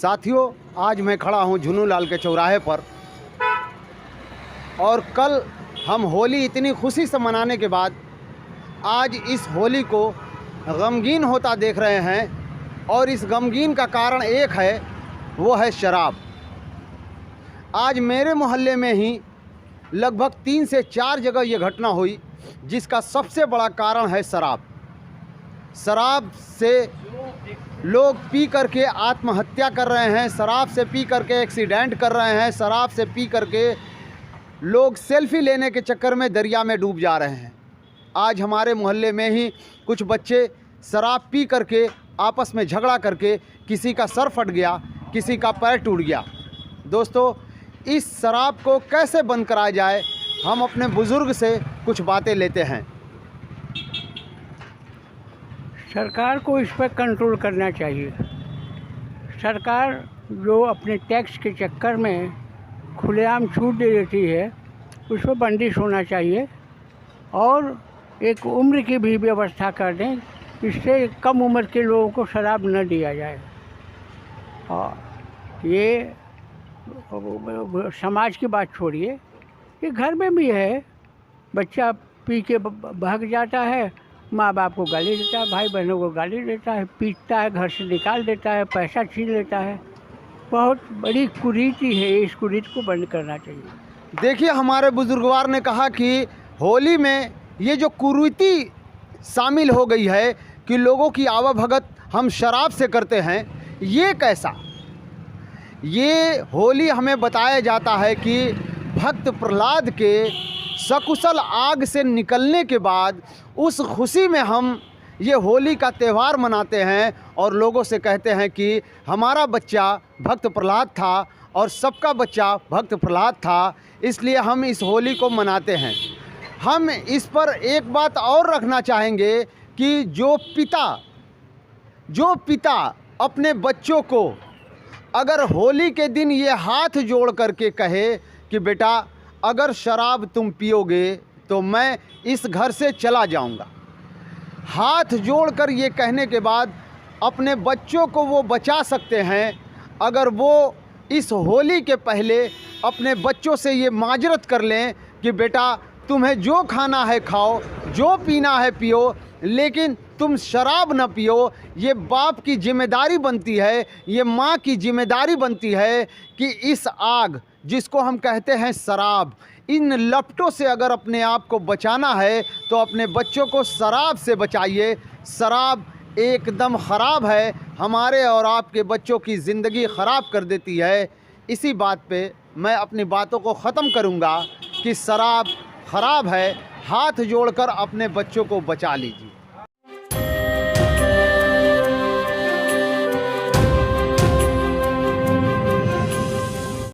साथियों, आज मैं खड़ा हूँ झुनूलाल के चौराहे पर और कल हम होली इतनी खुशी से मनाने के बाद आज इस होली को गमगीन होता देख रहे हैं और इस गमगीन का कारण एक है, वो है शराब। आज मेरे मोहल्ले में ही लगभग 3 से 4 जगह ये घटना हुई, जिसका सबसे बड़ा कारण है शराब। शराब से लोग पी करके आत्महत्या कर रहे हैं, शराब से पी करके एक्सीडेंट कर रहे हैं, शराब से पी करके लोग सेल्फी लेने के चक्कर में दरिया में डूब जा रहे हैं। आज हमारे मोहल्ले में ही कुछ बच्चे शराब पी करके आपस में झगड़ा करके किसी का सर फट गया, किसी का पैर टूट गया। दोस्तों, इस शराब को कैसे बंद कराया जाए, हम अपने बुज़ुर्ग से कुछ बातें लेते हैं। सरकार को इस पर कंट्रोल करना चाहिए। सरकार जो अपने टैक्स के चक्कर में खुलेआम छूट दे देती है, उस पर बंदिश होना चाहिए और एक उम्र की भी व्यवस्था कर दें, इससे कम उम्र के लोगों को शराब न दिया जाए। और ये समाज की बात छोड़िए, ये घर में भी है। बच्चा पी के भाग जाता है, माँ बाप को गाली देता है, भाई बहनों को गाली देता है, पीटता है, घर से निकाल देता है, पैसा छीन लेता है। बहुत बड़ी कुरीति है, इस कुरीति को बंद करना चाहिए। देखिए, हमारे बुजुर्गवार ने कहा कि होली में ये जो कुरीति शामिल हो गई है कि लोगों की आवभगत हम शराब से करते हैं, ये कैसा? ये होली हमें बताया जाता है कि भक्त प्रहलाद के सकुशल आग से निकलने के बाद उस खुशी में हम ये होली का त्यौहार मनाते हैं और लोगों से कहते हैं कि हमारा बच्चा भक्त प्रहलाद था और सबका बच्चा भक्त प्रहलाद था, इसलिए हम इस होली को मनाते हैं। हम इस पर एक बात और रखना चाहेंगे कि जो पिता अपने बच्चों को अगर होली के दिन ये हाथ जोड़ करके कहे कि बेटा, अगर शराब तुम पियोगे तो मैं इस घर से चला जाऊंगा, हाथ जोड़कर ये कहने के बाद अपने बच्चों को वो बचा सकते हैं। अगर वो इस होली के पहले अपने बच्चों से ये माजरत कर लें कि बेटा, तुम्हें जो खाना है खाओ, जो पीना है पियो, लेकिन तुम शराब न पियो। ये बाप की जिम्मेदारी बनती है, ये माँ की जिम्मेदारी बनती है कि इस आग जिसको हम कहते हैं शराब, इन लपटों से अगर अपने आप को बचाना है तो अपने बच्चों को शराब से बचाइए। शराब एकदम ख़राब है, हमारे और आपके बच्चों की ज़िंदगी ख़राब कर देती है। इसी बात पे मैं अपनी बातों को ख़त्म करूँगा कि शराब ख़राब है, हाथ जोड़कर अपने बच्चों को बचा लीजिए।